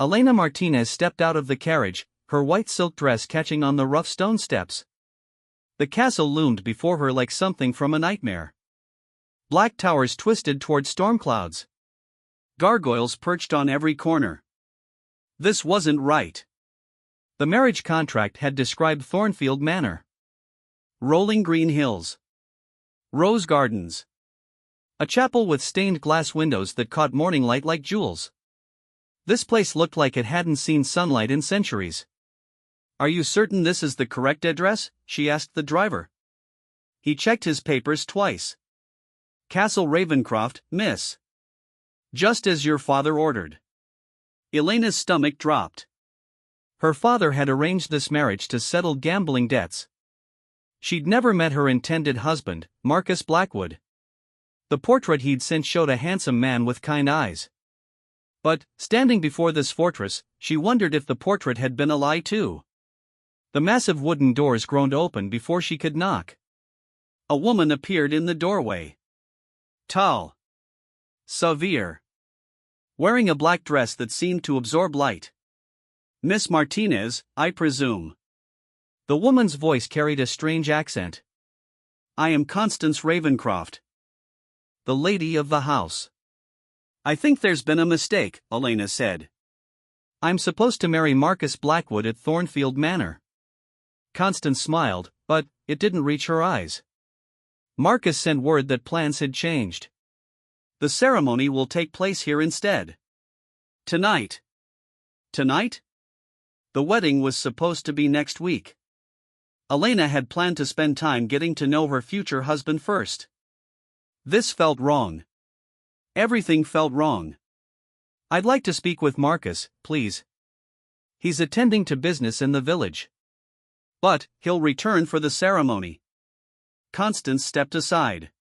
Elena Martinez stepped out of the carriage, her white silk dress catching on the rough stone steps. The castle loomed before her like something from a nightmare. Black towers twisted toward storm clouds. Gargoyles perched on every corner. This wasn't right. The marriage contract had described Thornfield Manor. Rolling green hills. Rose gardens. A chapel with stained glass windows that caught morning light like jewels. This place looked like it hadn't seen sunlight in centuries. "Are you certain this is the correct address?" she asked the driver. He checked his papers twice. "Castle Ravencroft, miss." "Just as your father ordered." Elena's stomach dropped. Her father had arranged this marriage to settle gambling debts. She'd never met her intended husband, Marcus Blackwood. The portrait he'd sent showed a handsome man with kind eyes. But, standing before this fortress, she wondered if the portrait had been a lie too. The massive wooden doors groaned open before she could knock. A woman appeared in the doorway. Tall. Severe. Wearing a black dress that seemed to absorb light. "Miss Martinez, I presume." The woman's voice carried a strange accent. "I am Constance Ravencroft, the lady of the house." "I think there's been a mistake," Elena said. "I'm supposed to marry Marcus Blackwood at Thornfield Manor." Constance smiled, but it didn't reach her eyes. Marcus sent word that plans had changed. "The ceremony will take place here instead. Tonight." Tonight? The wedding was supposed to be next week. Elena had planned to spend time getting to know her future husband first. This felt wrong. Everything felt wrong. "I'd like to speak with Marcus, please. He's attending to business in the village." "But he'll return for the ceremony." Constance stepped aside.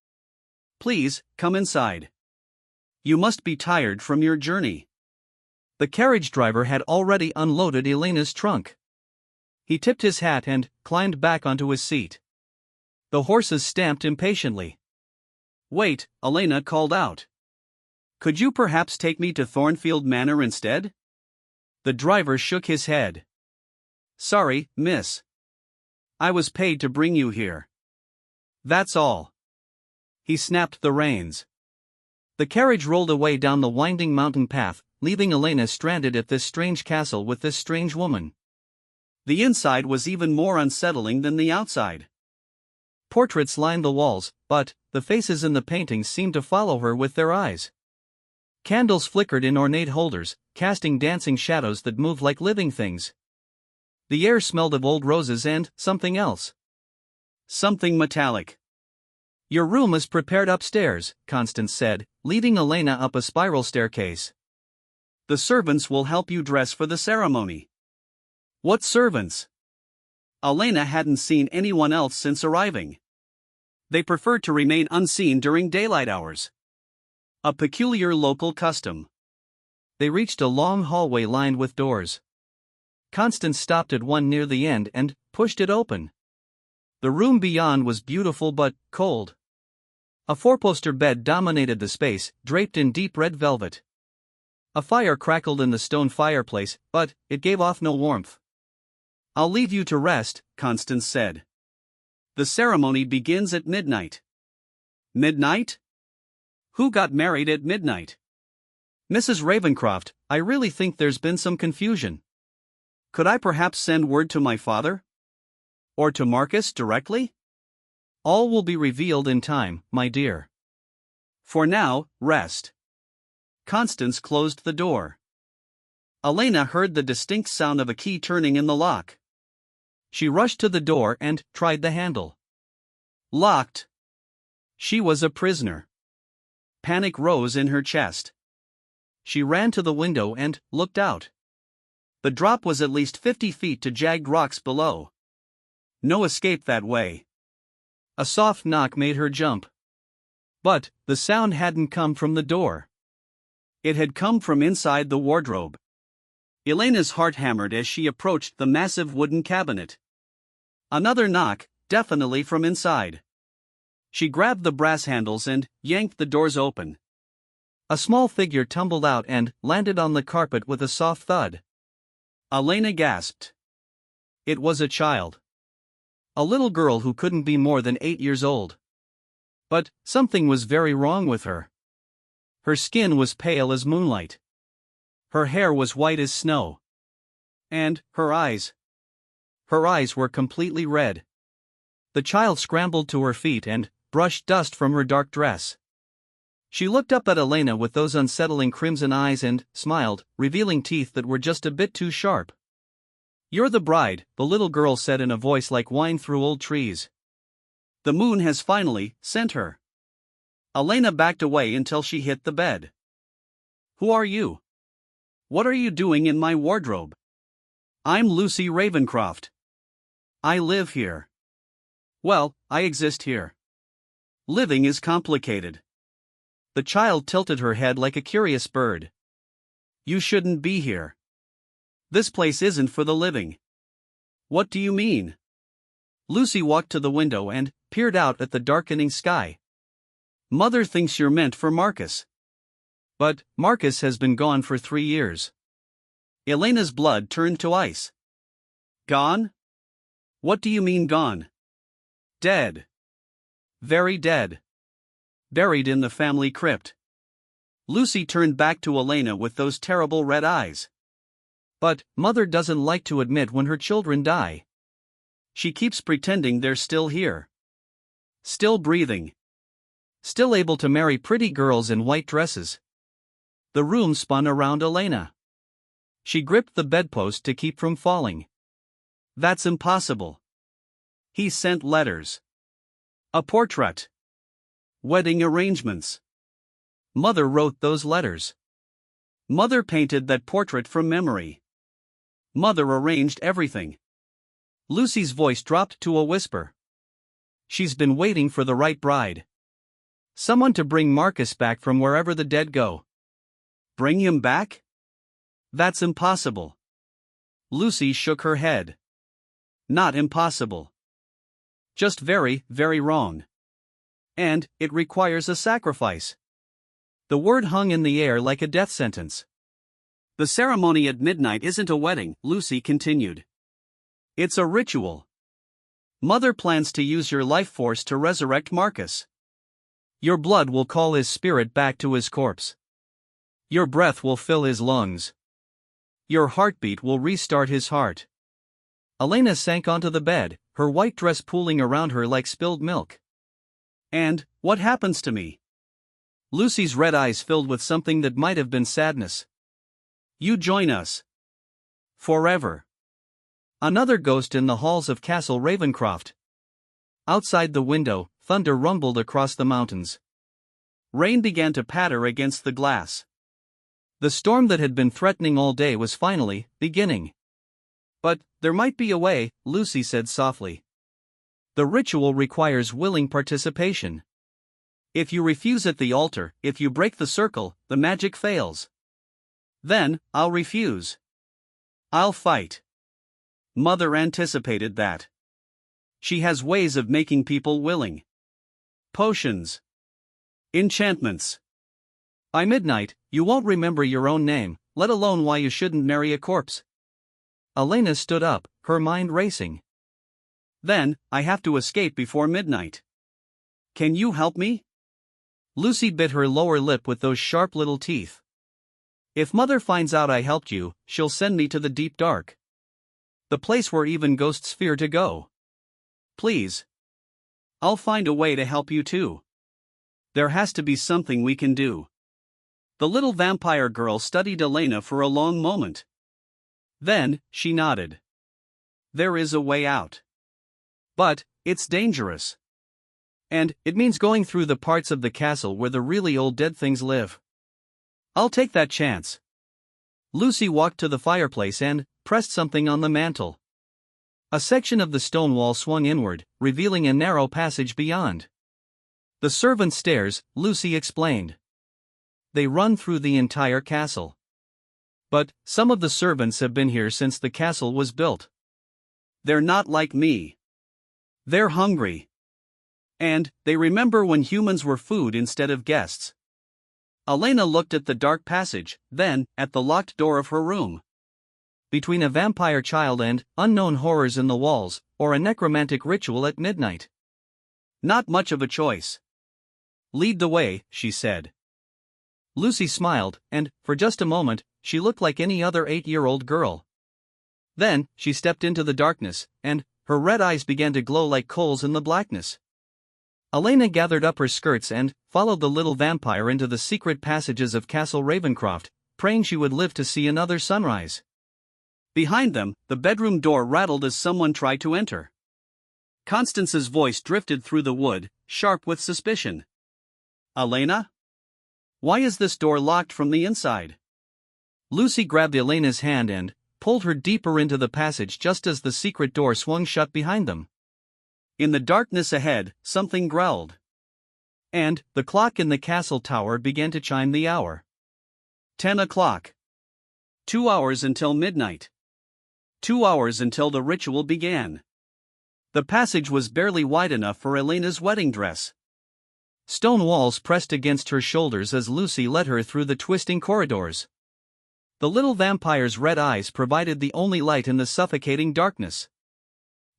"Please, come inside. You must be tired from your journey." The carriage driver had already unloaded Elena's trunk. He tipped his hat and climbed back onto his seat. The horses stamped impatiently. "Wait," Elena called out. "Could you perhaps take me to Thornfield Manor instead?" The driver shook his head. "Sorry, miss. I was paid to bring you here. That's all." He snapped the reins. The carriage rolled away down the winding mountain path, leaving Elena stranded at this strange castle with this strange woman. The inside was even more unsettling than the outside. Portraits lined the walls, but the faces in the paintings seemed to follow her with their eyes. Candles flickered in ornate holders, casting dancing shadows that moved like living things. The air smelled of old roses and something else. Something metallic. "Your room is prepared upstairs," Constance said, leading Elena up a spiral staircase. "The servants will help you dress for the ceremony." "What servants?" Elena hadn't seen anyone else since arriving. They preferred to remain unseen during daylight hours. A peculiar local custom. They reached a long hallway lined with doors. Constance stopped at one near the end and pushed it open. The room beyond was beautiful but cold. A four-poster bed dominated the space, draped in deep red velvet. A fire crackled in the stone fireplace, but it gave off no warmth. "I'll leave you to rest," Constance said. "The ceremony begins at midnight." Midnight? Who got married at midnight? "Mrs. Ravencroft, I really think there's been some confusion. Could I perhaps send word to my father? Or to Marcus directly?" "All will be revealed in time, my dear. For now, rest." Constance closed the door. Elena heard the distinct sound of a key turning in the lock. She rushed to the door and tried the handle. Locked. She was a prisoner. Panic rose in her chest. She ran to the window and looked out. The drop was at least 50 feet to jagged rocks below. No escape that way. A soft knock made her jump. But the sound hadn't come from the door. It had come from inside the wardrobe. Elena's heart hammered as she approached the massive wooden cabinet. Another knock, definitely from inside. She grabbed the brass handles and yanked the doors open. A small figure tumbled out and landed on the carpet with a soft thud. Elena gasped. It was a child. A little girl who couldn't be more than 8 years old. But something was very wrong with her. Her skin was pale as moonlight. Her hair was white as snow. And her eyes. Her eyes were completely red. The child scrambled to her feet and brushed dust from her dark dress. She looked up at Elena with those unsettling crimson eyes and smiled, revealing teeth that were just a bit too sharp. "You're the bride," the little girl said in a voice like wine through old trees. "The moon has finally sent her." Elena backed away until she hit the bed. "Who are you? What are you doing in my wardrobe?" "I'm Lucy Ravencroft. I live here." "Well, I exist here. Living is complicated." The child tilted her head like a curious bird. "You shouldn't be here. This place isn't for the living." "What do you mean?" Lucy walked to the window and peered out at the darkening sky. "Mother thinks you're meant for Marcus." "But Marcus has been gone for 3 years." Elena's blood turned to ice. "Gone? What do you mean gone?" "Dead. Very dead. Buried in the family crypt." Lucy turned back to Elena with those terrible red eyes. "But Mother doesn't like to admit when her children die. She keeps pretending they're still here. Still breathing. Still able to marry pretty girls in white dresses." The room spun around Elena. She gripped the bedpost to keep from falling. "That's impossible. He sent letters. A portrait. Wedding arrangements. Mother wrote those letters. Mother painted that portrait from memory. Mother arranged everything." Lucy's voice dropped to a whisper. "She's been waiting for the right bride. Someone to bring Marcus back from wherever the dead go." "Bring him back? That's impossible." Lucy shook her head. "Not impossible. Just very, very wrong. And it requires a sacrifice." The word hung in the air like a death sentence. "The ceremony at midnight isn't a wedding," Lucy continued. "It's a ritual. Mother plans to use your life force to resurrect Marcus. Your blood will call his spirit back to his corpse. Your breath will fill his lungs. Your heartbeat will restart his heart." Elena sank onto the bed, her white dress pooling around her like spilled milk. "And what happens to me?" Lucy's red eyes filled with something that might have been sadness. "You join us. Forever." Another ghost in the halls of Castle Ravencroft. Outside the window, thunder rumbled across the mountains. Rain began to patter against the glass. The storm that had been threatening all day was finally beginning. "But there might be a way," Lucy said softly. "The ritual requires willing participation. If you refuse at the altar, if you break the circle, the magic fails. Then, I'll refuse. I'll fight." Mother anticipated that. She has ways of making people willing. Potions. Enchantments. By midnight, you won't remember your own name, let alone why you shouldn't marry a corpse. Elena stood up, her mind racing. "Then, I have to escape before midnight. Can you help me?" Lucy bit her lower lip with those sharp little teeth. "If Mother finds out I helped you, she'll send me to the deep dark. The place where even ghosts fear to go. Please. I'll find a way to help you too. There has to be something we can do." The little vampire girl studied Elena for a long moment. Then, she nodded. "There is a way out. But it's dangerous. And it means going through the parts of the castle where the really old dead things live. I'll take that chance." Lucy walked to the fireplace and pressed something on the mantel. A section of the stone wall swung inward, revealing a narrow passage beyond. "The servants' stairs," Lucy explained. "They run through the entire castle. But some of the servants have been here since the castle was built. They're not like me. They're hungry. And they remember when humans were food instead of guests." Elena looked at the dark passage, then at the locked door of her room. Between a vampire child and unknown horrors in the walls, or a necromantic ritual at midnight. Not much of a choice. Lead the way, she said. Lucy smiled, and, for just a moment, she looked like any other 8-year-old girl. Then, she stepped into the darkness, and her red eyes began to glow like coals in the blackness. Elena gathered up her skirts and followed the little vampire into the secret passages of Castle Ravencroft, praying she would live to see another sunrise. Behind them, the bedroom door rattled as someone tried to enter. Constance's voice drifted through the wood, sharp with suspicion. Elena? Why is this door locked from the inside? Lucy grabbed Elena's hand and pulled her deeper into the passage just as the secret door swung shut behind them. In the darkness ahead, something growled. And the clock in the castle tower began to chime the hour. 10 o'clock. 2 hours until midnight. 2 hours until the ritual began. The passage was barely wide enough for Elena's wedding dress. Stone walls pressed against her shoulders as Lucy led her through the twisting corridors. The little vampire's red eyes provided the only light in the suffocating darkness.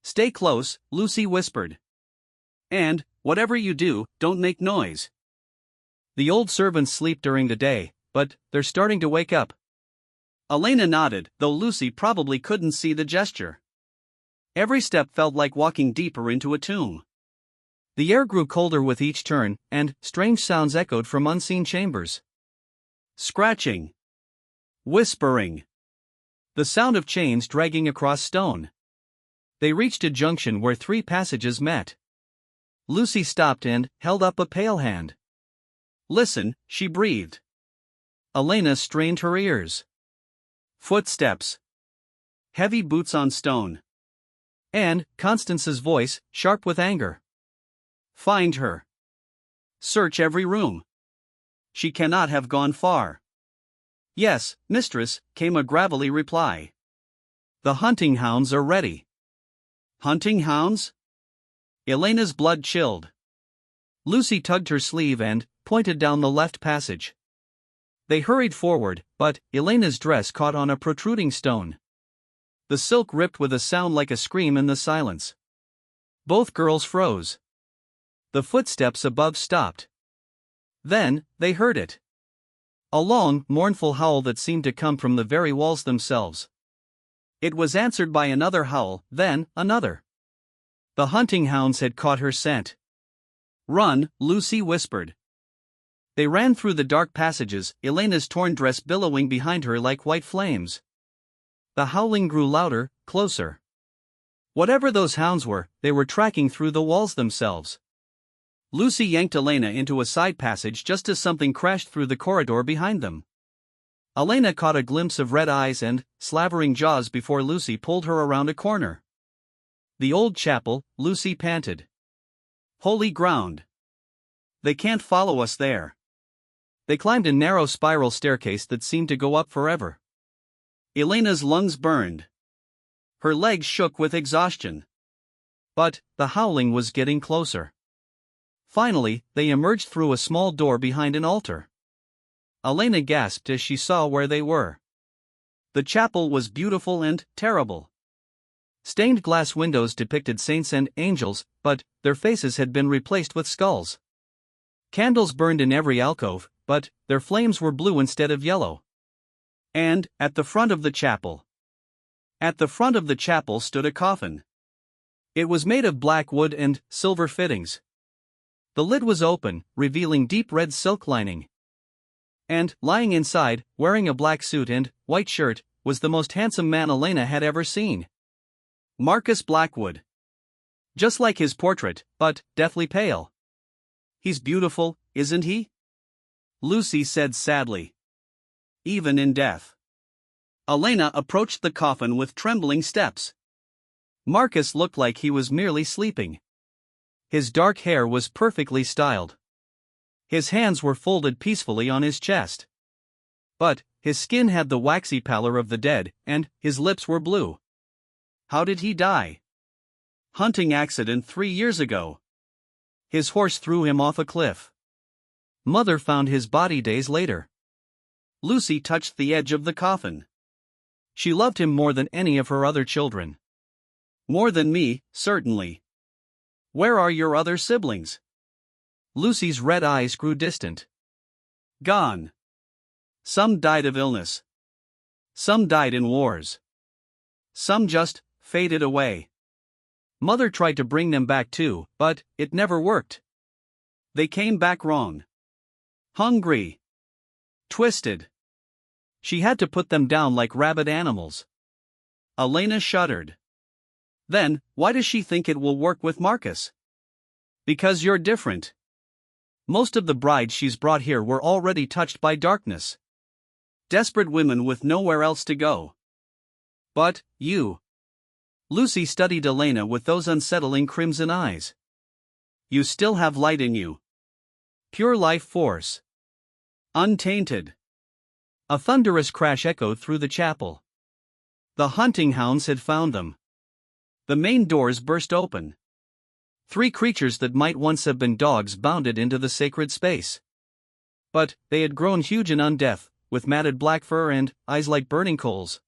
Stay close, Lucy whispered. And, whatever you do, don't make noise. The old servants sleep during the day, but they're starting to wake up. Elena nodded, though Lucy probably couldn't see the gesture. Every step felt like walking deeper into a tomb. The air grew colder with each turn, and strange sounds echoed from unseen chambers. Scratching. Whispering. The sound of chains dragging across stone. They reached a junction where 3 passages met. Lucy stopped and held up a pale hand. Listen, she breathed. Elena strained her ears. Footsteps. Heavy boots on stone. And Constance's voice, sharp with anger. Find her. Search every room. She cannot have gone far. Yes, mistress, came a gravelly reply. The hunting hounds are ready. Hunting hounds? Elena's blood chilled. Lucy tugged her sleeve and pointed down the left passage. They hurried forward, but Elena's dress caught on a protruding stone. The silk ripped with a sound like a scream in the silence. Both girls froze. The footsteps above stopped. Then, they heard it. A long, mournful howl that seemed to come from the very walls themselves. It was answered by another howl, then another. The hunting hounds had caught her scent. Run, Lucy whispered. They ran through the dark passages, Elena's torn dress billowing behind her like white flames. The howling grew louder, closer. Whatever those hounds were, they were tracking through the walls themselves. Lucy yanked Elena into a side passage just as something crashed through the corridor behind them. Elena caught a glimpse of red eyes and slavering jaws before Lucy pulled her around a corner. The old chapel, Lucy panted. Holy ground. They can't follow us there. They climbed a narrow spiral staircase that seemed to go up forever. Elena's lungs burned. Her legs shook with exhaustion. But the howling was getting closer. Finally, they emerged through a small door behind an altar. Elena gasped as she saw where they were. The chapel was beautiful and terrible. Stained glass windows depicted saints and angels, but their faces had been replaced with skulls. Candles burned in every alcove, but their flames were blue instead of yellow. And, at the front of the chapel. At the front of the chapel stood a coffin. It was made of black wood and silver fittings. The lid was open, revealing deep red silk lining. And, lying inside, wearing a black suit and white shirt, was the most handsome man Elena had ever seen. Marcus Blackwood. Just like his portrait, but deathly pale. He's beautiful, isn't he? Lucy said sadly. Even in death. Elena approached the coffin with trembling steps. Marcus looked like he was merely sleeping. His dark hair was perfectly styled. His hands were folded peacefully on his chest. But his skin had the waxy pallor of the dead, and his lips were blue. How did he die? Hunting accident 3 years ago. His horse threw him off a cliff. Mother found his body days later. Lucy touched the edge of the coffin. She loved him more than any of her other children. More than me, certainly. Where are your other siblings? Lucy's red eyes grew distant. Gone. Some died of illness. Some died in wars. Some just faded away. Mother tried to bring them back too, but it never worked. They came back wrong. Hungry. Twisted. She had to put them down like rabid animals. Elena shuddered. Then, why does she think it will work with Marcus? Because you're different. Most of the brides she's brought here were already touched by darkness. Desperate women with nowhere else to go. But, you. Lucy studied Elena with those unsettling crimson eyes. You still have light in you. Pure life force. Untainted. A thunderous crash echoed through the chapel. The hunting hounds had found them. The main doors burst open. 3 creatures that might once have been dogs bounded into the sacred space. But they had grown huge and undeath, with matted black fur and eyes like burning coals.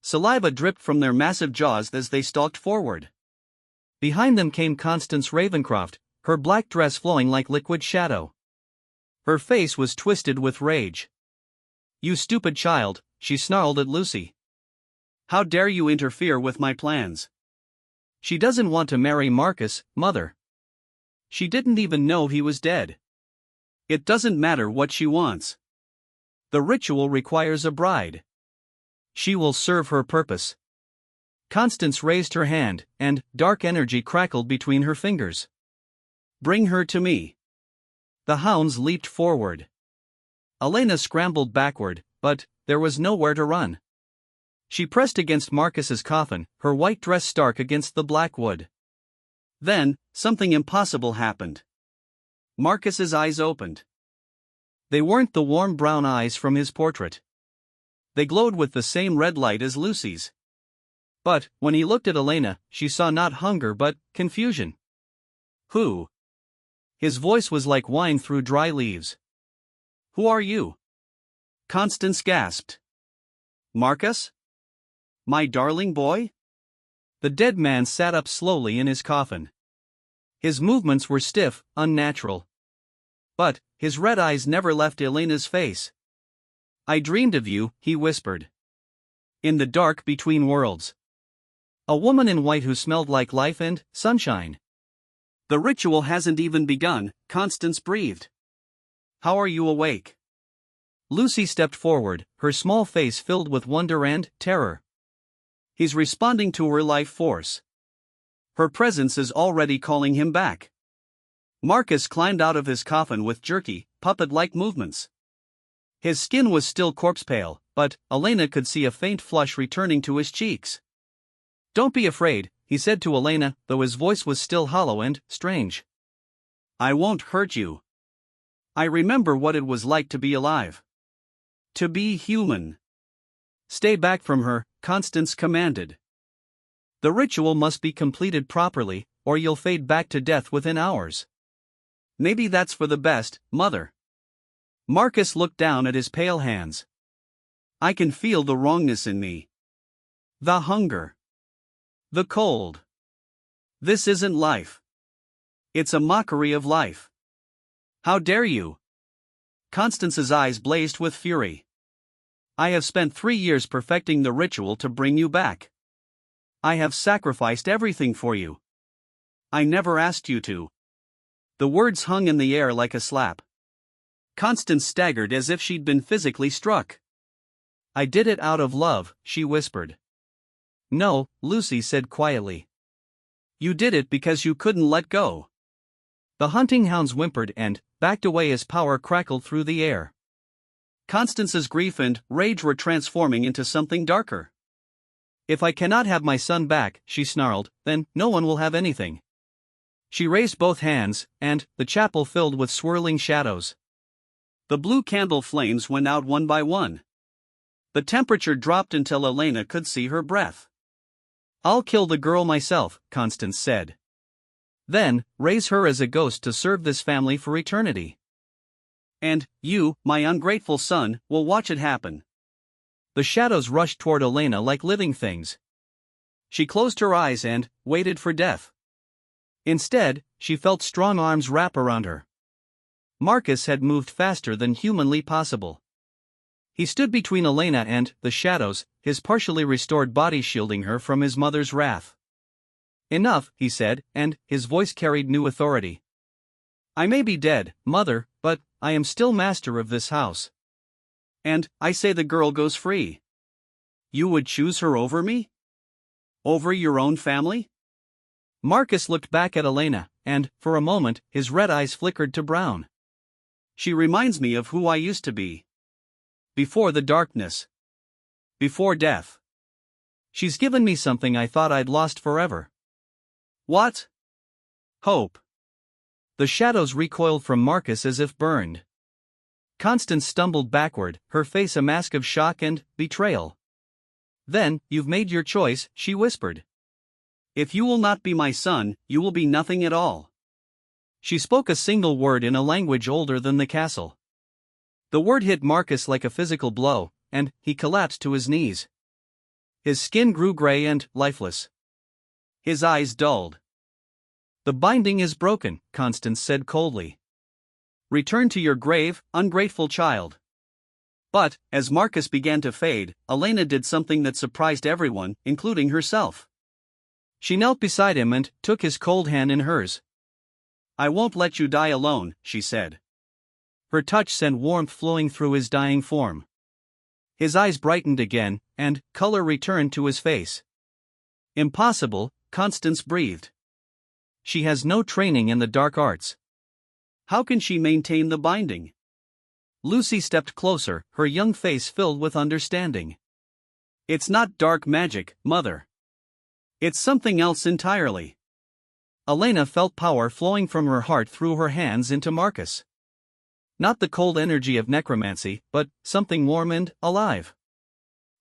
Saliva dripped from their massive jaws as they stalked forward. Behind them came Constance Ravencroft, her black dress flowing like liquid shadow. Her face was twisted with rage. You stupid child, she snarled at Lucy. How dare you interfere with my plans? She doesn't want to marry Marcus, Mother. She didn't even know he was dead. It doesn't matter what she wants. The ritual requires a bride. She will serve her purpose. Constance raised her hand, and dark energy crackled between her fingers. Bring her to me. The hounds leaped forward. Elena scrambled backward, but there was nowhere to run. She pressed against Marcus's coffin, her white dress stark against the black wood. Then, something impossible happened. Marcus's eyes opened. They weren't the warm brown eyes from his portrait. They glowed with the same red light as Lucy's. But, when he looked at Elena, she saw not hunger but confusion. Who? His voice was like wine through dry leaves. Who are you? Constance gasped. Marcus? My darling boy? The dead man sat up slowly in his coffin. His movements were stiff, unnatural. But his red eyes never left Elena's face. I dreamed of you, he whispered. In the dark between worlds. A woman in white who smelled like life and sunshine. The ritual hasn't even begun, Constance breathed. How are you awake? Lucy stepped forward, her small face filled with wonder and terror. He's responding to her life force. Her presence is already calling him back. Marcus climbed out of his coffin with jerky, puppet-like movements. His skin was still corpse-pale, but Elena could see a faint flush returning to his cheeks. Don't be afraid, he said to Elena, though his voice was still hollow and strange. I won't hurt you. I remember what it was like to be alive. To be human. Stay back from her, Constance commanded. The ritual must be completed properly, or you'll fade back to death within hours. Maybe that's for the best, Mother. Marcus looked down at his pale hands. I can feel the wrongness in me. The hunger. The cold. This isn't life. It's a mockery of life. How dare you? Constance's eyes blazed with fury. I have spent 3 years perfecting the ritual to bring you back. I have sacrificed everything for you. I never asked you to. The words hung in the air like a slap. Constance staggered as if she'd been physically struck. I did it out of love, she whispered. No, Lucy said quietly. You did it because you couldn't let go. The hunting hounds whimpered and backed away as power crackled through the air. Constance's grief and rage were transforming into something darker. If I cannot have my son back, she snarled, then no one will have anything. She raised both hands, and the chapel filled with swirling shadows. The blue candle flames went out one by one. The temperature dropped until Elena could see her breath. I'll kill the girl myself, Constance said. Then, raise her as a ghost to serve this family for eternity. And you, my ungrateful son, will watch it happen. The shadows rushed toward Elena like living things. She closed her eyes and waited for death. Instead, she felt strong arms wrap around her. Marcus had moved faster than humanly possible. He stood between Elena and the shadows, his partially restored body shielding her from his mother's wrath. "Enough," he said, and his voice carried new authority. "I may be dead, mother, but I am still master of this house. And I say the girl goes free. You would choose her over me? Over your own family?" Marcus looked back at Elena, and, for a moment, his red eyes flickered to brown. "She reminds me of who I used to be. Before the darkness. Before death. She's given me something I thought I'd lost forever." "What?" "Hope." The shadows recoiled from Marcus as if burned. Constance stumbled backward, her face a mask of shock and betrayal. "Then, you've made your choice," she whispered. "If you will not be my son, you will be nothing at all." She spoke a single word in a language older than the castle. The word hit Marcus like a physical blow, and he collapsed to his knees. His skin grew gray and lifeless. His eyes dulled. "The binding is broken," Constance said coldly. "Return to your grave, ungrateful child." But, as Marcus began to fade, Elena did something that surprised everyone, including herself. She knelt beside him and took his cold hand in hers. "I won't let you die alone," she said. Her touch sent warmth flowing through his dying form. His eyes brightened again, and color returned to his face. "Impossible," Constance breathed. "She has no training in the dark arts. How can she maintain the binding?" Lucy stepped closer, her young face filled with understanding. "It's not dark magic, mother. It's something else entirely." Elena felt power flowing from her heart through her hands into Marcus. Not the cold energy of necromancy, but something warm and alive.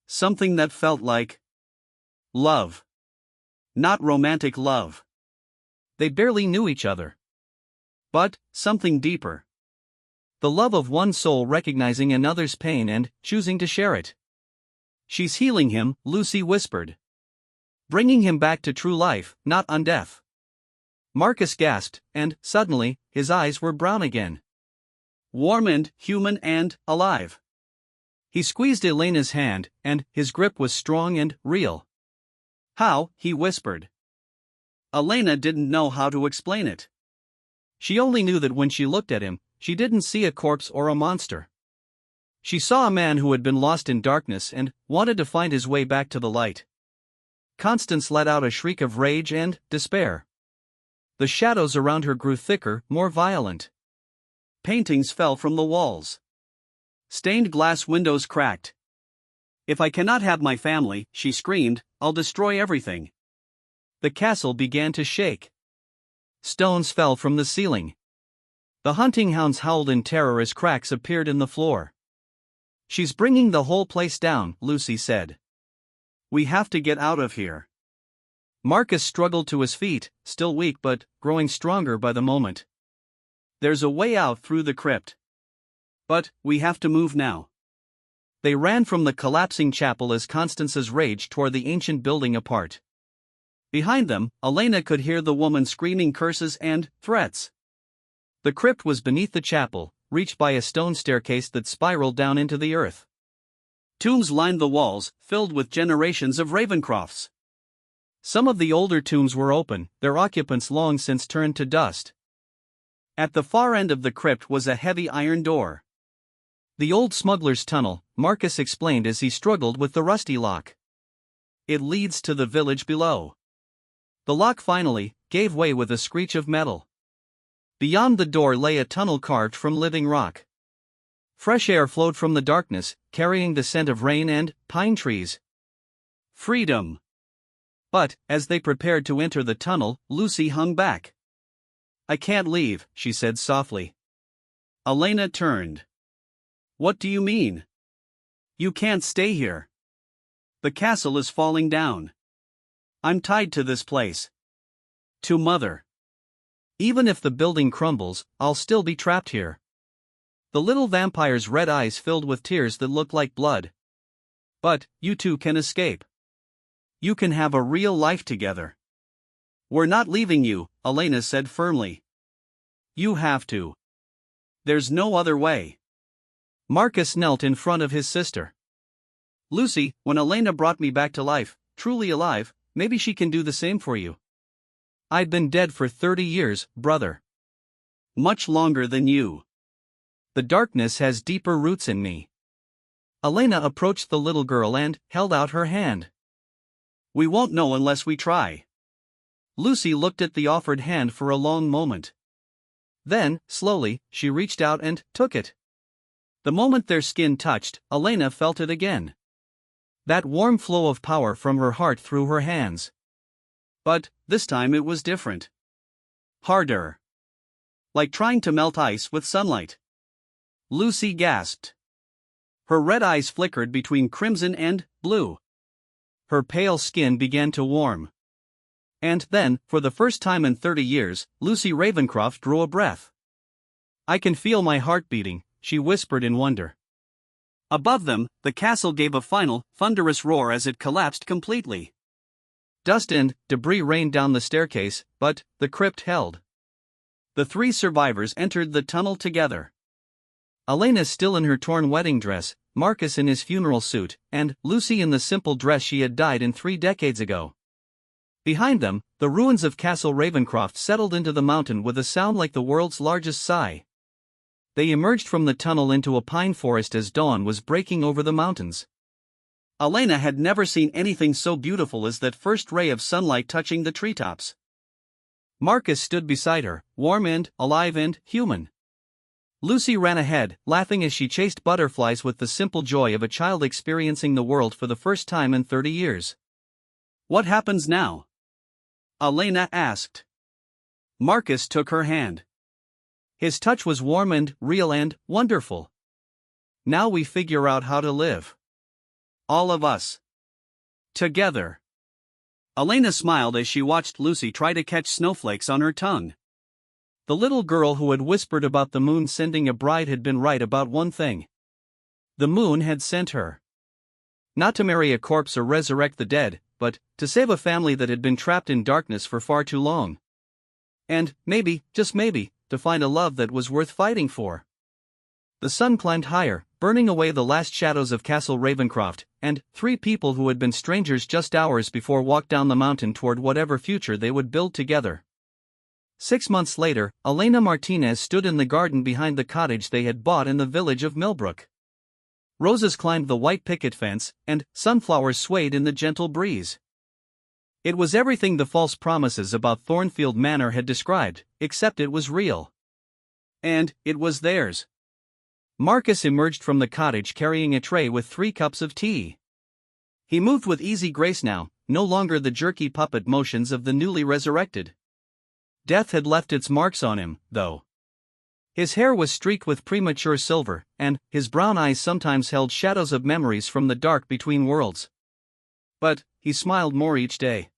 Something that felt like love. Not romantic love. They barely knew each other. But something deeper. The love of one soul recognizing another's pain and choosing to share it. "She's healing him," Lucy whispered. "Bringing him back to true life, not undeath." Marcus gasped, and, suddenly, his eyes were brown again. Warm and human and alive. He squeezed Elena's hand, and his grip was strong and real. "How?" he whispered. Elena didn't know how to explain it. She only knew that when she looked at him, she didn't see a corpse or a monster. She saw a man who had been lost in darkness and wanted to find his way back to the light. Constance let out a shriek of rage and despair. The shadows around her grew thicker, more violent. Paintings fell from the walls. Stained glass windows cracked. "If I cannot have my family," she screamed, "I'll destroy everything." The castle began to shake. Stones fell from the ceiling. The hunting hounds howled in terror as cracks appeared in the floor. "She's bringing the whole place down," Lucy said. "We have to get out of here." Marcus struggled to his feet, still weak but growing stronger by the moment. "There's a way out through the crypt. But we have to move now." They ran from the collapsing chapel as Constance's rage tore the ancient building apart. Behind them, Elena could hear the woman screaming curses and threats. The crypt was beneath the chapel, reached by a stone staircase that spiraled down into the earth. Tombs lined the walls, filled with generations of Ravencrofts. Some of the older tombs were open, their occupants long since turned to dust. At the far end of the crypt was a heavy iron door. "The old smuggler's tunnel," Marcus explained as he struggled with the rusty lock. "It leads to the village below." The lock finally gave way with a screech of metal. Beyond the door lay a tunnel carved from living rock. Fresh air flowed from the darkness, carrying the scent of rain and pine trees. Freedom! But, as they prepared to enter the tunnel, Lucy hung back. "I can't leave," she said softly. Elena turned. "What do you mean? You can't stay here. The castle is falling down. I'm tied to this place. To Mother. Even if the building crumbles, I'll still be trapped here." The little vampire's red eyes filled with tears that looked like blood. "But, you two can escape. You can have a real life together." "We're not leaving you," Elena said firmly. "You have to. There's no other way." Marcus knelt in front of his sister. "Lucy, when Elena brought me back to life, truly alive, maybe she can do the same for you. I'd been dead for 30 years, brother. Much longer than you. The darkness has deeper roots in me." Elena approached the little girl and held out her hand. "We won't know unless we try." Lucy looked at the offered hand for a long moment. Then, slowly, she reached out and took it. The moment their skin touched, Elena felt it again. That warm flow of power from her heart through her hands. But, this time it was different. Harder. Like trying to melt ice with sunlight. Lucy gasped. Her red eyes flickered between crimson and blue. Her pale skin began to warm. And then, for the first time in 30 years, Lucy Ravencroft drew a breath. "I can feel my heart beating," she whispered in wonder. Above them, the castle gave a final, thunderous roar as it collapsed completely. Dust and debris rained down the staircase, but the crypt held. The three survivors entered the tunnel together. Elena still in her torn wedding dress, Marcus in his funeral suit, and Lucy in the simple dress she had dyed in 3 decades ago. Behind them, the ruins of Castle Ravencroft settled into the mountain with a sound like the world's largest sigh. They emerged from the tunnel into a pine forest as dawn was breaking over the mountains. Elena had never seen anything so beautiful as that first ray of sunlight touching the treetops. Marcus stood beside her, warm and alive and human. Lucy ran ahead, laughing as she chased butterflies with the simple joy of a child experiencing the world for the first time in 30 years. "What happens now?" Elena asked. Marcus took her hand. His touch was warm and real and wonderful. "Now we figure out how to live. All of us. Together." Elena smiled as she watched Lucy try to catch snowflakes on her tongue. The little girl who had whispered about the moon sending a bride had been right about one thing. The moon had sent her. Not to marry a corpse or resurrect the dead, but to save a family that had been trapped in darkness for far too long. And maybe, just maybe, to find a love that was worth fighting for. The sun climbed higher, burning away the last shadows of Castle Ravencroft, and 3 people who had been strangers just hours before walked down the mountain toward whatever future they would build together. 6 months later, Elena Martinez stood in the garden behind the cottage they had bought in the village of Millbrook. Roses climbed the white picket fence, and sunflowers swayed in the gentle breeze. It was everything the false promises about Thornfield Manor had described, except it was real. And it was theirs. Marcus emerged from the cottage carrying a tray with 3 cups of tea. He moved with easy grace now, no longer the jerky puppet motions of the newly resurrected. Death had left its marks on him, though. His hair was streaked with premature silver, and his brown eyes sometimes held shadows of memories from the dark between worlds. But he smiled more each day.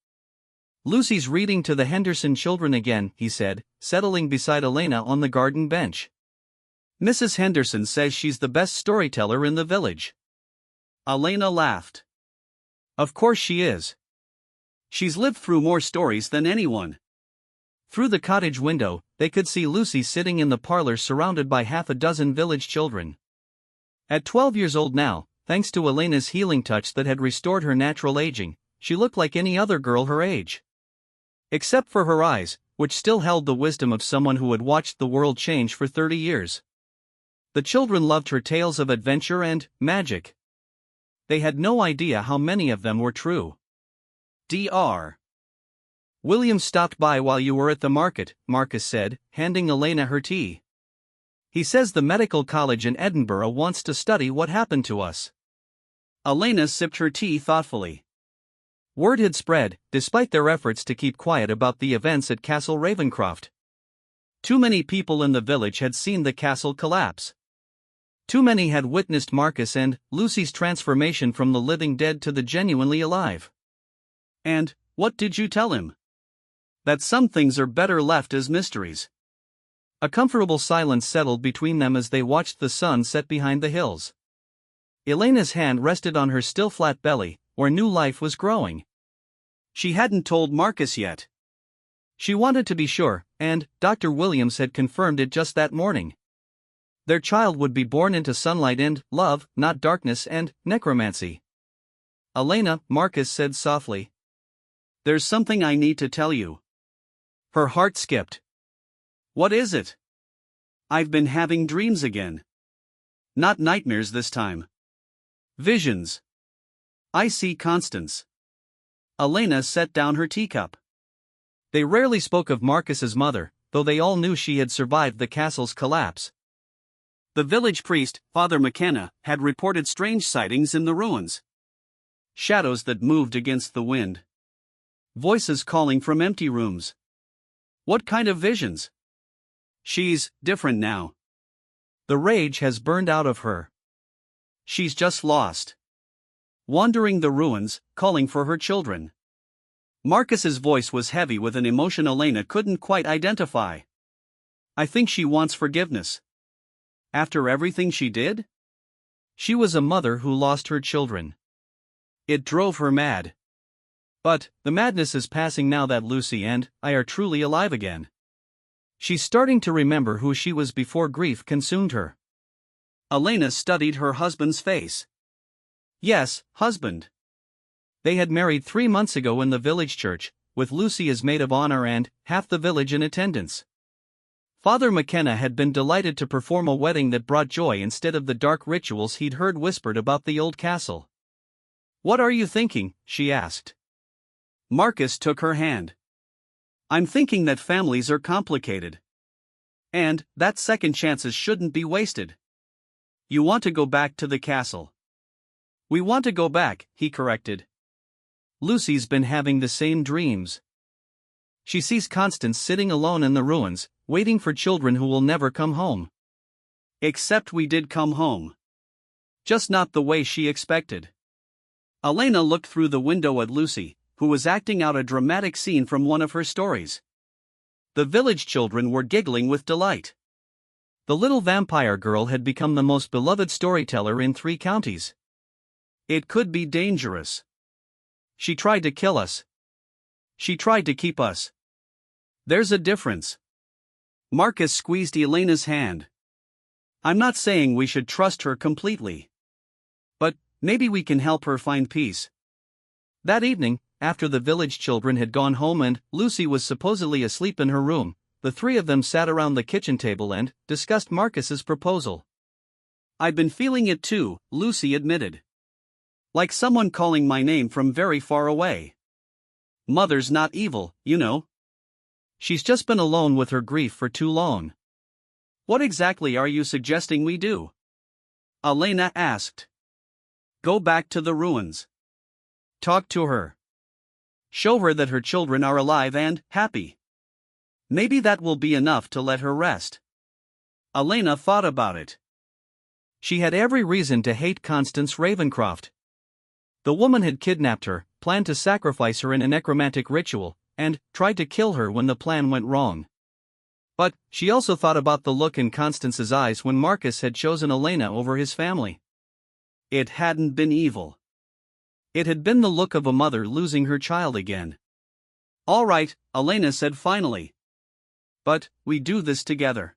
"Lucy's reading to the Henderson children again," he said, settling beside Elena on the garden bench. "Mrs. Henderson says she's the best storyteller in the village." Elena laughed. "Of course she is. She's lived through more stories than anyone." Through the cottage window, they could see Lucy sitting in the parlor surrounded by half a dozen village children. At 12 years old now, thanks to Elena's healing touch that had restored her natural aging, she looked like any other girl her age. Except for her eyes, which still held the wisdom of someone who had watched the world change for 30 years. The children loved her tales of adventure and magic. They had no idea how many of them were true. Dr. "William stopped by while you were at the market," Marcus said, handing Elena her tea. "He says the medical college in Edinburgh wants to study what happened to us." Elena sipped her tea thoughtfully. Word had spread, despite their efforts to keep quiet about the events at Castle Ravencroft. Too many people in the village had seen the castle collapse. Too many had witnessed Marcus and Lucy's transformation from the living dead to the genuinely alive. "And what did you tell him?" "That some things are better left as mysteries." A comfortable silence settled between them as they watched the sun set behind the hills. Elena's hand rested on her still flat belly, where new life was growing. She hadn't told Marcus yet. She wanted to be sure, and Dr. Williams had confirmed it just that morning. Their child would be born into sunlight and love, not darkness and necromancy. "Elena," Marcus said softly. "There's something I need to tell you." Her heart skipped. "What is it?" "I've been having dreams again. Not nightmares this time. Visions. I see Constance." Elena set down her teacup. They rarely spoke of Marcus's mother, though they all knew she had survived the castle's collapse. The village priest, Father McKenna, had reported strange sightings in the ruins. Shadows that moved against the wind. Voices calling from empty rooms. What kind of visions? "She's different now. The rage has burned out of her. She's just lost. Wandering the ruins, calling for her children." Marcus's voice was heavy with an emotion Elena couldn't quite identify. "I think she wants forgiveness. After everything she did?" She was a mother who lost her children. It drove her mad. But the madness is passing now that Lucy and I are truly alive again. She's starting to remember who she was before grief consumed her. Elena studied her husband's face. Yes, husband. They had married 3 months ago in the village church, with Lucy as maid of honor and half the village in attendance. Father McKenna had been delighted to perform a wedding that brought joy instead of the dark rituals he'd heard whispered about the old castle. "What are you thinking?" she asked. Marcus took her hand. "I'm thinking that families are complicated. And that second chances shouldn't be wasted. You want to go back to the castle." "We want to go back," he corrected. "Lucy's been having the same dreams. She sees Constance sitting alone in the ruins, waiting for children who will never come home." "Except we did come home. Just not the way she expected." Elena looked through the window at Lucy, who was acting out a dramatic scene from one of her stories. The village children were giggling with delight. The little vampire girl had become the most beloved storyteller in 3 counties. "It could be dangerous. She tried to kill us. She tried to keep us. There's a difference." Marcus squeezed Elena's hand. "I'm not saying we should trust her completely. But maybe we can help her find peace." That evening, after the village children had gone home and Lucy was supposedly asleep in her room, the 3 of them sat around the kitchen table and discussed Marcus's proposal. "I've been feeling it too," Lucy admitted. "Like someone calling my name from very far away. Mother's not evil, you know. She's just been alone with her grief for too long." "What exactly are you suggesting we do?" Elena asked. "Go back to the ruins. Talk to her. Show her that her children are alive and happy. Maybe that will be enough to let her rest." Elena thought about it. She had every reason to hate Constance Ravencroft. The woman had kidnapped her, planned to sacrifice her in a necromantic ritual, and tried to kill her when the plan went wrong. But she also thought about the look in Constance's eyes when Marcus had chosen Elena over his family. It hadn't been evil. It had been the look of a mother losing her child again. "All right," Elena said finally. "But we do this together.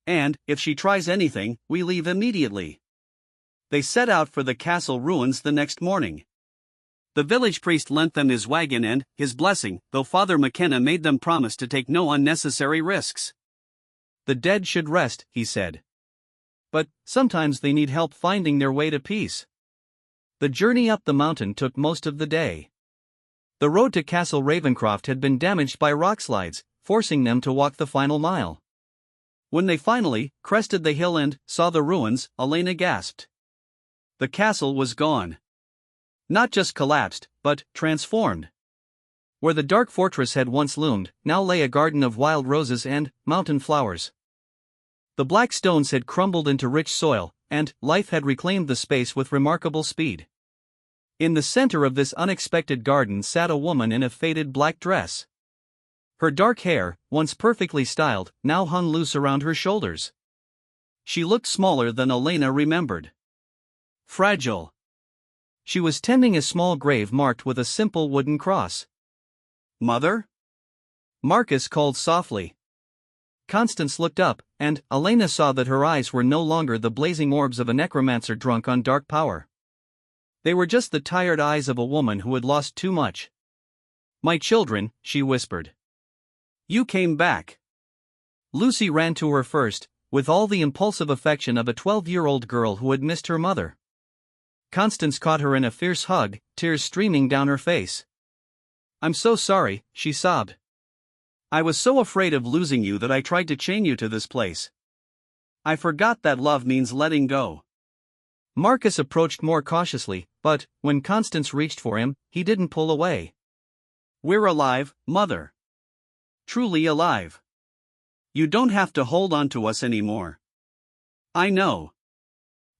And if she tries anything, we leave immediately." They set out for the castle ruins the next morning. The village priest lent them his wagon and his blessing, though Father McKenna made them promise to take no unnecessary risks. "The dead should rest," he said. "But sometimes they need help finding their way to peace." The journey up the mountain took most of the day. The road to Castle Ravencroft had been damaged by rockslides, forcing them to walk the final mile. When they finally crested the hill and saw the ruins, Elena gasped. The castle was gone. Not just collapsed, but transformed. Where the dark fortress had once loomed, now lay a garden of wild roses and mountain flowers. The black stones had crumbled into rich soil, and life had reclaimed the space with remarkable speed. In the center of this unexpected garden sat a woman in a faded black dress. Her dark hair, once perfectly styled, now hung loose around her shoulders. She looked smaller than Elena remembered. Fragile. She was tending a small grave marked with a simple wooden cross. "Mother?" Marcus called softly. Constance looked up, and Elena saw that her eyes were no longer the blazing orbs of a necromancer drunk on dark power. They were just the tired eyes of a woman who had lost too much. "My children," she whispered. "You came back." Lucy ran to her first, with all the impulsive affection of a 12-year-old girl who had missed her mother. Constance caught her in a fierce hug, tears streaming down her face. "I'm so sorry," she sobbed. "I was so afraid of losing you that I tried to chain you to this place. I forgot that love means letting go." Marcus approached more cautiously, but, when Constance reached for him, he didn't pull away. "We're alive, Mother. Truly alive. You don't have to hold on to us anymore." "I know."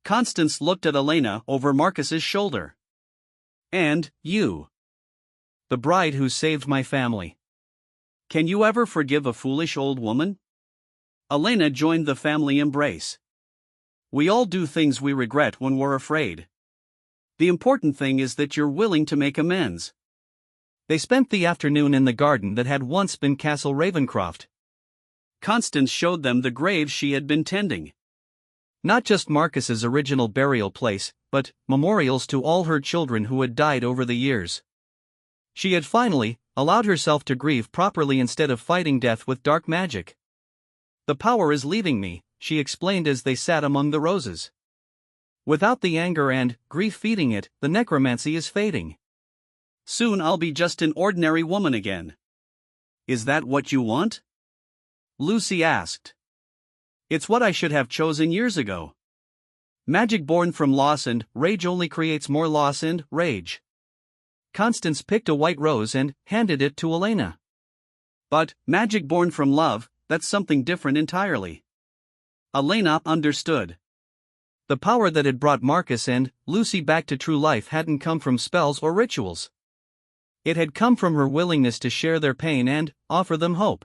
Constance looked at Elena over Marcus's shoulder. "And you. The bride who saved my family. Can you ever forgive a foolish old woman?" Elena joined the family embrace. "We all do things we regret when we're afraid. The important thing is that you're willing to make amends." They spent the afternoon in the garden that had once been Castle Ravencroft. Constance showed them the graves she had been tending. Not just Marcus's original burial place, but memorials to all her children who had died over the years. She had finally allowed herself to grieve properly instead of fighting death with dark magic. "The power is leaving me," she explained as they sat among the roses. "Without the anger and grief feeding it, the necromancy is fading. Soon I'll be just an ordinary woman again." "Is that what you want?" Lucy asked. "It's what I should have chosen years ago. Magic born from loss and rage only creates more loss and rage." Constance picked a white rose and handed it to Elena. "But magic born from love, that's something different entirely." Elena understood. The power that had brought Marcus and Lucy back to true life hadn't come from spells or rituals. It had come from her willingness to share their pain and offer them hope.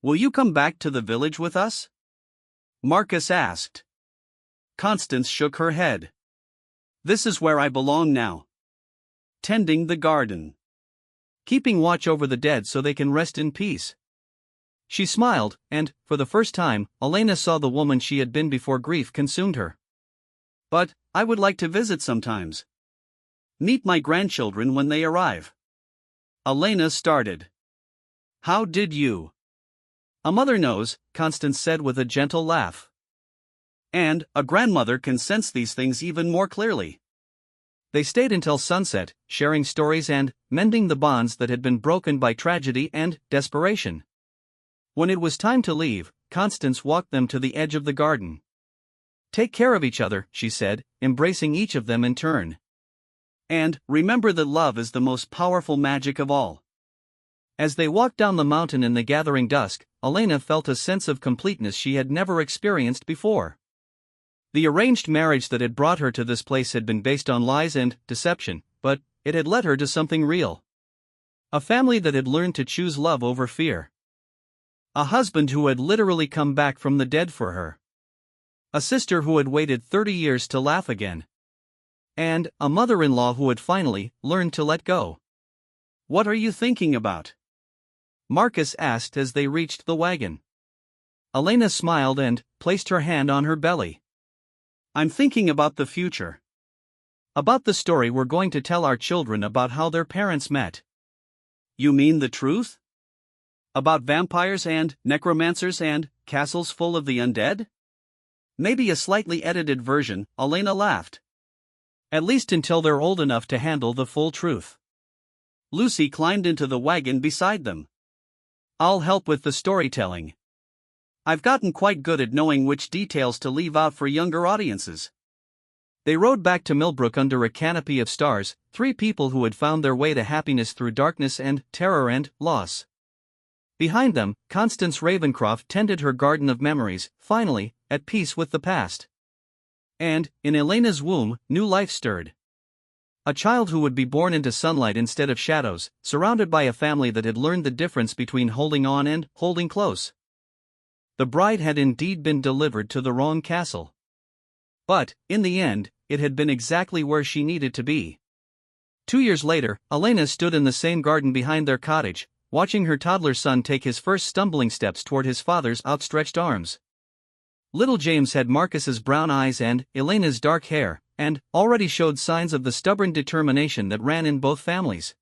"Will you come back to the village with us?" Marcus asked. Constance shook her head. "This is where I belong now. Tending the garden. Keeping watch over the dead so they can rest in peace." She smiled, and, for the first time, Elena saw the woman she had been before grief consumed her. "But I would like to visit sometimes. Meet my grandchildren when they arrive." Elena started. "How did you?" "A mother knows," Constance said with a gentle laugh. "And a grandmother can sense these things even more clearly." They stayed until sunset, sharing stories and mending the bonds that had been broken by tragedy and desperation. When it was time to leave, Constance walked them to the edge of the garden. "Take care of each other," she said, embracing each of them in turn. "And remember that love is the most powerful magic of all." As they walked down the mountain in the gathering dusk, Elena felt a sense of completeness she had never experienced before. The arranged marriage that had brought her to this place had been based on lies and deception, but it had led her to something real. A family that had learned to choose love over fear. A husband who had literally come back from the dead for her. A sister who had waited 30 years to laugh again. And a mother-in-law who had finally learned to let go. "What are you thinking about?" Marcus asked as they reached the wagon. Elena smiled and placed her hand on her belly. "I'm thinking about the future. About the story we're going to tell our children about how their parents met." "You mean the truth? About vampires and necromancers and castles full of the undead?" "Maybe a slightly edited version," Elena laughed. "At least until they're old enough to handle the full truth." Lucy climbed into the wagon beside them. "I'll help with the storytelling. I've gotten quite good at knowing which details to leave out for younger audiences." They rode back to Millbrook under a canopy of stars, three people who had found their way to happiness through darkness and terror and loss. Behind them, Constance Ravencroft tended her garden of memories, finally, at peace with the past. And, in Elena's womb, new life stirred. A child who would be born into sunlight instead of shadows, surrounded by a family that had learned the difference between holding on and holding close. The bride had indeed been delivered to the wrong castle. But, in the end, it had been exactly where she needed to be. 2 years later, Elena stood in the same garden behind their cottage, watching her toddler son take his first stumbling steps toward his father's outstretched arms. Little James had Marcus's brown eyes and Elena's dark hair, and already showed signs of the stubborn determination that ran in both families.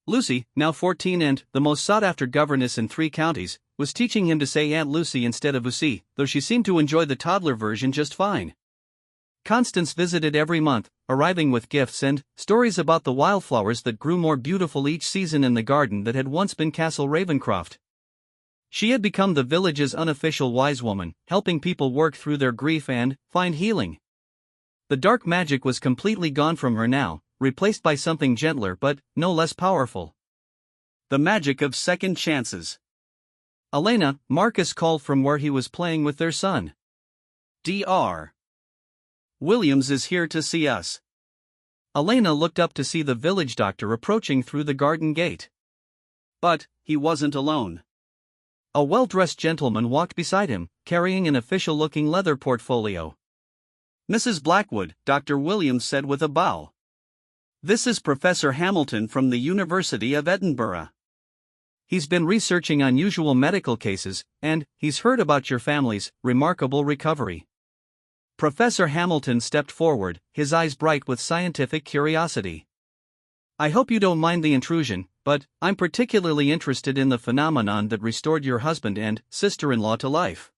Lucy, now 14 and the most sought-after governess in 3 counties, was teaching him to say Aunt Lucy instead of Lucy, though she seemed to enjoy the toddler version just fine. Constance visited every month, arriving with gifts and stories about the wildflowers that grew more beautiful each season in the garden that had once been Castle Ravencroft. She had become the village's unofficial wise woman, helping people work through their grief and find healing. The dark magic was completely gone from her now, replaced by something gentler but no less powerful. The magic of second chances. Elena, Marcus called from where he was playing with their son. Dr. Williams is here to see us. Elena looked up to see the village doctor approaching through the garden gate. But he wasn't alone. A well-dressed gentleman walked beside him, carrying an official-looking leather portfolio. Mrs. Blackwood, Dr. Williams said with a bow. This is Professor Hamilton from the University of Edinburgh. He's been researching unusual medical cases, and he's heard about your family's remarkable recovery. Professor Hamilton stepped forward, his eyes bright with scientific curiosity. I hope you don't mind the intrusion, but I'm particularly interested in the phenomenon that restored your husband and sister-in-law to life.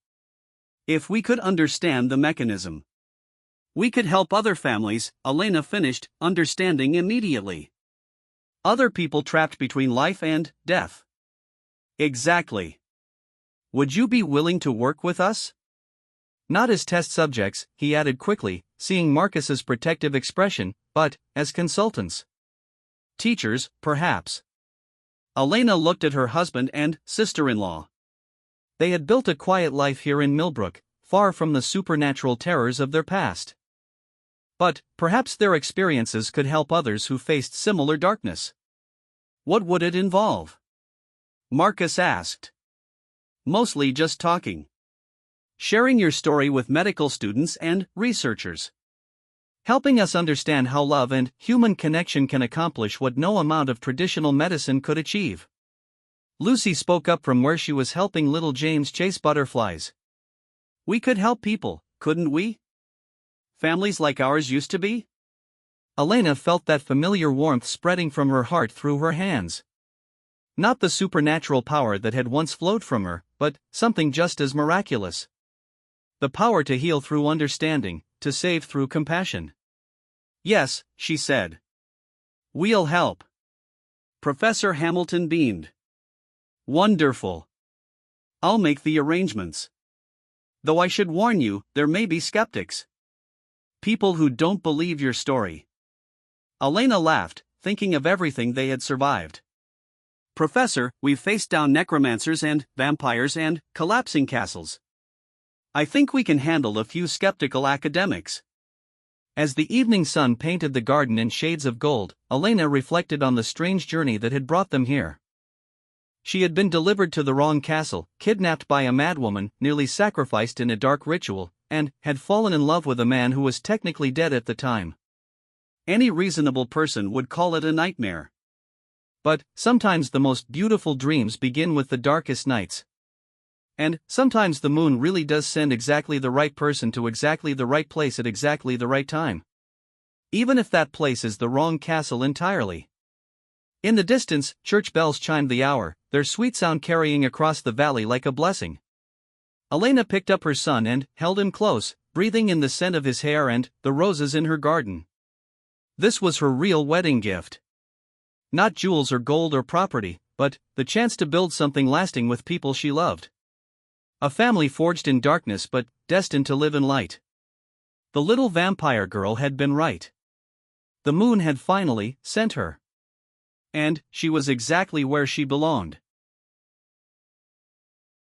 If we could understand the mechanism, we could help other families, Elena finished, understanding immediately. Other people trapped between life and death. Exactly. Would you be willing to work with us? Not as test subjects, he added quickly, seeing Marcus's protective expression, but as consultants. Teachers, perhaps. Elena looked at her husband and sister-in-law. They had built a quiet life here in Millbrook, far from the supernatural terrors of their past. But perhaps their experiences could help others who faced similar darkness. What would it involve? Marcus asked. Mostly just talking. Sharing your story with medical students and researchers. Helping us understand how love and human connection can accomplish what no amount of traditional medicine could achieve. Lucy spoke up from where she was helping little James chase butterflies. We could help people, couldn't we? Families like ours used to be? Elena felt that familiar warmth spreading from her heart through her hands. Not the supernatural power that had once flowed from her, but something just as miraculous. The power to heal through understanding, to save through compassion. Yes, she said. We'll help. Professor Hamilton beamed. Wonderful. I'll make the arrangements. Though I should warn you, there may be skeptics. People who don't believe your story. Elena laughed, thinking of everything they had survived. Professor, we've faced down necromancers and vampires and collapsing castles. I think we can handle a few skeptical academics. As the evening sun painted the garden in shades of gold, Elena reflected on the strange journey that had brought them here. She had been delivered to the wrong castle, kidnapped by a madwoman, nearly sacrificed in a dark ritual, and had fallen in love with a man who was technically dead at the time. Any reasonable person would call it a nightmare. But sometimes the most beautiful dreams begin with the darkest nights. And sometimes the moon really does send exactly the right person to exactly the right place at exactly the right time. Even if that place is the wrong castle entirely. In the distance, church bells chimed the hour, their sweet sound carrying across the valley like a blessing. Elena picked up her son and held him close, breathing in the scent of his hair and the roses in her garden. This was her real wedding gift. Not jewels or gold or property, but the chance to build something lasting with people she loved. A family forged in darkness but destined to live in light. The little vampire girl had been right. The moon had finally sent her. And she was exactly where she belonged.